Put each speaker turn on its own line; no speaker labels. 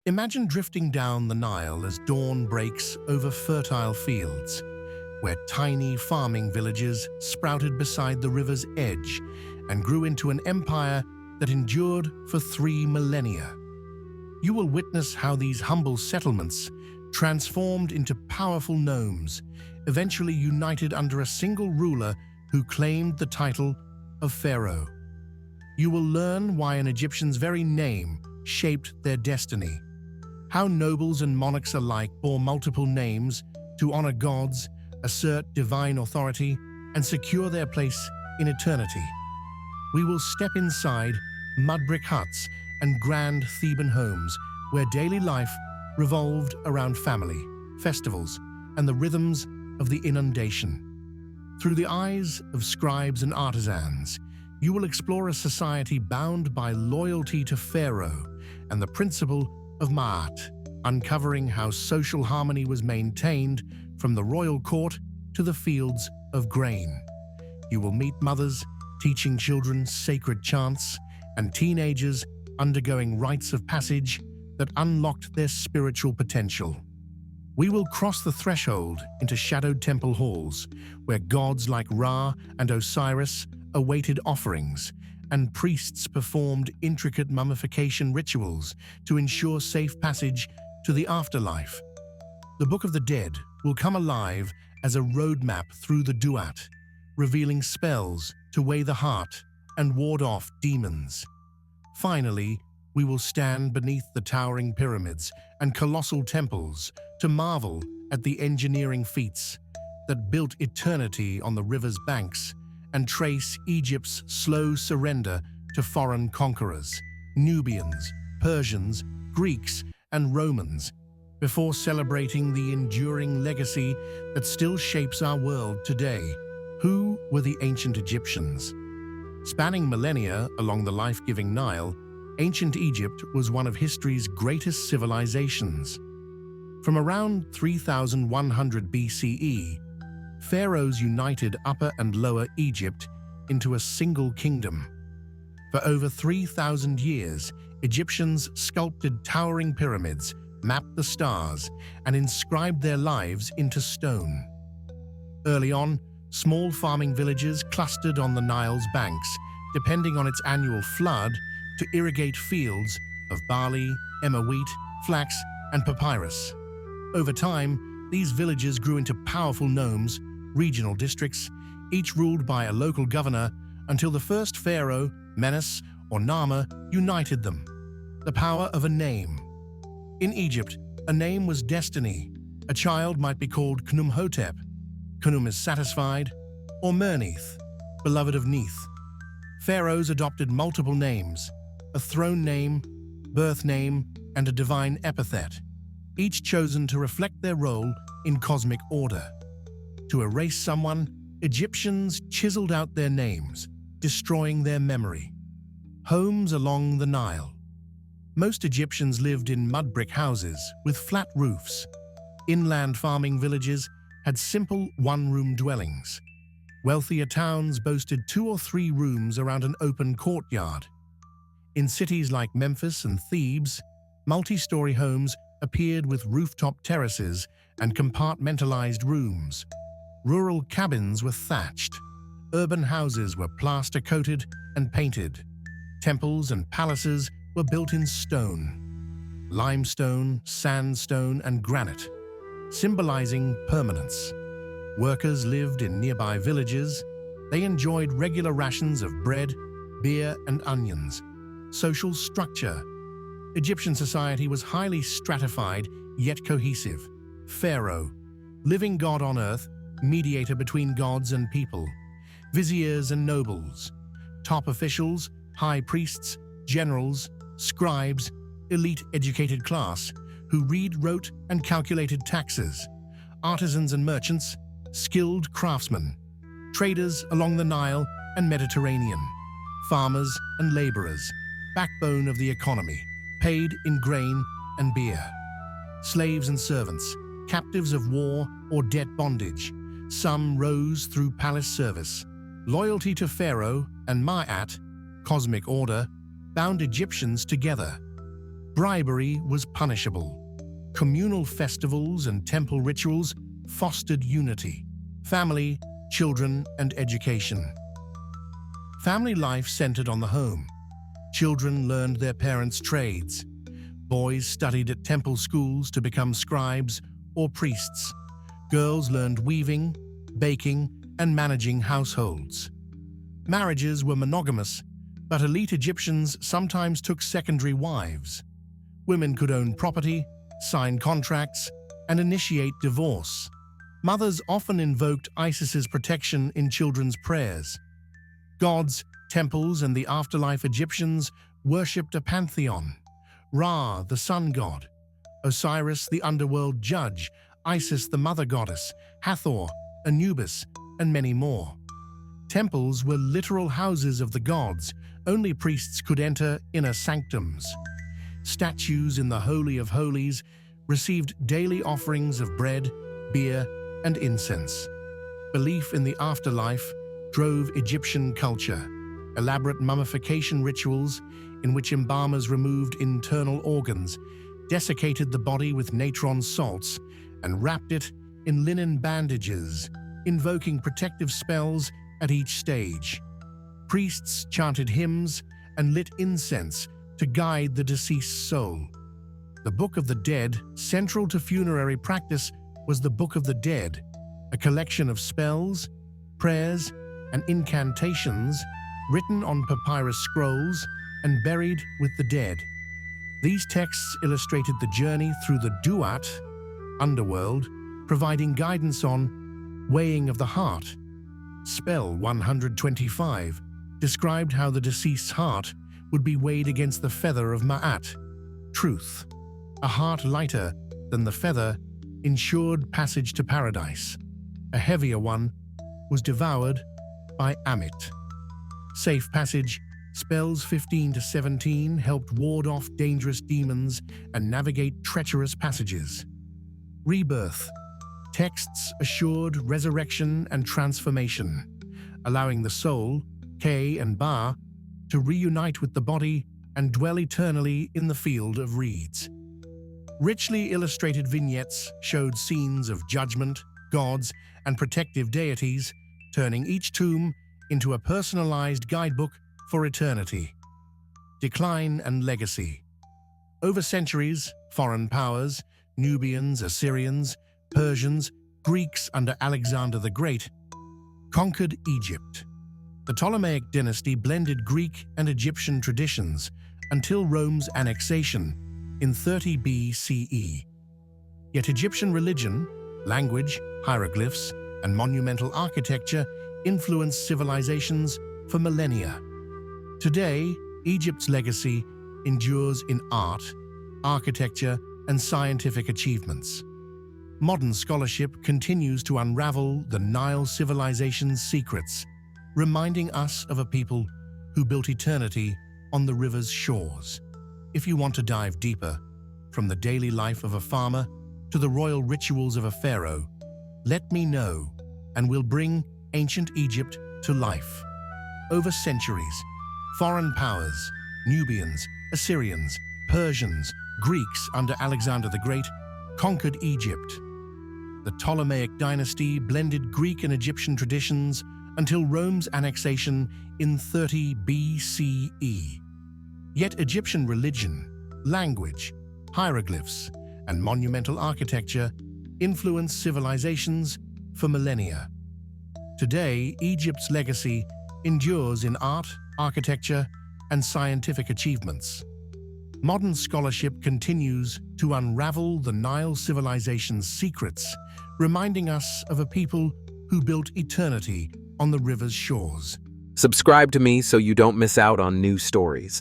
Imagine drifting down the Nile as dawn breaks over fertile fields, where tiny farming villages sprouted beside the river's edge and grew into an empire that endured for 3 millennia. You will witness how these humble settlements transformed into powerful nomes, eventually united under a single ruler who claimed the title of pharaoh. You will learn why an Egyptian's very name shaped their destiny, how nobles and monarchs alike bore multiple names to honor gods, assert divine authority, and secure their place in eternity. We will step inside mud brick huts and grand Theban homes where daily life revolved around family, festivals, and the rhythms of the inundation. Through the eyes of scribes and artisans, you will explore a society bound by loyalty to Pharaoh and the principle of Ma'at, uncovering how social harmony was maintained from the royal court to the fields of grain. You will meet mothers teaching children sacred chants and teenagers undergoing rites of passage that unlocked their spiritual potential. We will cross the threshold into shadowed temple halls, where gods like Ra and Osiris awaited offerings, and priests performed intricate mummification rituals to ensure safe passage to the afterlife. The Book of the Dead will come alive as a roadmap through the Duat, revealing spells to weigh the heart and ward off demons. Finally, we will stand beneath the towering pyramids and colossal temples to marvel at the engineering feats that built eternity on the river's banks and trace Egypt's slow surrender to foreign conquerors, Nubians, Persians, Greeks, and Romans, before celebrating the enduring legacy that still shapes our world today. Who were the ancient Egyptians? Spanning millennia along the life-giving Nile, ancient Egypt was one of history's greatest civilizations. From around 3100 BCE, pharaohs united Upper and Lower Egypt into a single kingdom. For over 3,000 years, Egyptians sculpted towering pyramids, mapped the stars, and inscribed their lives into stone. Early on, small farming villages clustered on the Nile's banks, depending on its annual flood to irrigate fields of barley, emmer wheat, flax, and papyrus. Over time, these villages grew into powerful nomes, regional districts, each ruled by a local governor, until the first pharaoh, Menes or Nama, united them. The power of a name. In Egypt, a name was destiny. A child might be called Khnumhotep, Khnum is satisfied, or Mernith, beloved of Neith. Pharaohs adopted multiple names, a throne name, birth name, and a divine epithet, each chosen to reflect their role in cosmic order. To erase someone, Egyptians chiseled out their names, destroying their memory. Homes along the Nile. Most Egyptians lived in mud brick houses with flat roofs. Inland farming villages had simple one-room dwellings. Wealthier towns boasted 2 or 3 rooms around an open courtyard. In cities like Memphis and Thebes, multi-story homes appeared with rooftop terraces and compartmentalized rooms. Rural cabins were thatched. Urban houses were plaster-coated and painted. Temples and palaces were built in stone, limestone, sandstone, and granite, symbolizing permanence. Workers lived in nearby villages. They enjoyed regular rations of bread, beer, and onions. Social structure. Egyptian society was highly stratified yet cohesive. Pharaoh, living god on earth, mediator between gods and people. Viziers and nobles. Top officials, high priests, generals, scribes, elite educated class, who read, wrote, and calculated taxes. Artisans and merchants, skilled craftsmen. Traders along the Nile and Mediterranean. Farmers and laborers, backbone of the economy, paid in grain and beer. Slaves and servants, captives of war or debt bondage. Some rose through palace service. Loyalty to Pharaoh and Ma'at, cosmic order, bound Egyptians together. Bribery was punishable. Communal festivals and temple rituals fostered unity, family, children, and education. Family life centered on the home. Children learned their parents' trades. Boys studied at temple schools to become scribes or priests. Girls learned weaving, baking, and managing households. Marriages were monogamous, but elite Egyptians sometimes took secondary wives. Women could own property, sign contracts, and initiate divorce. Mothers often invoked Isis's protection in children's prayers. Gods, temples, and the afterlife Egyptians worshipped a pantheon. Ra, the sun god; Osiris, the underworld judge; Isis, the mother goddess; Hathor, Anubis, and many more. Temples were literal houses of the gods. Only priests could enter inner sanctums. Statues in the Holy of Holies received daily offerings of bread, beer, and incense. Belief in the afterlife drove Egyptian culture. Elaborate mummification rituals, in which embalmers removed internal organs, desiccated the body with natron salts, and wrapped it in linen bandages, invoking protective spells at each stage. Priests chanted hymns and lit incense to guide the deceased soul. The Book of the Dead, central to funerary practice, was the Book of the Dead, a collection of spells, prayers, and incantations written on papyrus scrolls and buried with the dead. These texts illustrated the journey through the Duat, underworld, providing guidance on weighing of the heart. Spell 125 described how the deceased's heart would be weighed against the feather of Ma'at, truth. A heart lighter than the feather ensured passage to paradise. A heavier one was devoured by Amit. Safe passage, spells 15 to 17 helped ward off dangerous demons and navigate treacherous passages. Rebirth, texts assured resurrection and transformation, allowing the soul, K and Ba, to reunite with the body and dwell eternally in the field of reeds. Richly illustrated vignettes showed scenes of judgment, gods, and protective deities, turning each tomb into a personalized guidebook for eternity. Decline and legacy. Over centuries, foreign powers, Nubians, Assyrians, Persians, Greeks under Alexander the Great, conquered Egypt. The Ptolemaic dynasty blended Greek and Egyptian traditions until Rome's annexation in 30 BCE. Yet Egyptian religion, language, hieroglyphs, and monumental architecture influenced civilizations for millennia. Today, Egypt's legacy endures in art, architecture, and scientific achievements. Modern scholarship continues to unravel the Nile civilization's secrets, reminding us of a people who built eternity on the river's shores. If you want to dive deeper, from the daily life of a farmer to the royal rituals of a pharaoh, let me know, and we'll bring ancient Egypt to life. Over centuries, foreign powers, Nubians, Assyrians, Persians, Greeks under Alexander the Great, conquered Egypt. The Ptolemaic dynasty blended Greek and Egyptian traditions until Rome's annexation in 30 BCE. Yet Egyptian religion, language, hieroglyphs, and monumental architecture influenced civilizations for millennia. Today, Egypt's legacy endures in art, architecture, and scientific achievements. Modern scholarship continues to unravel the Nile civilization's secrets, reminding us of a people who built eternity on the river's shores.
Subscribe to me so you don't miss out on new stories.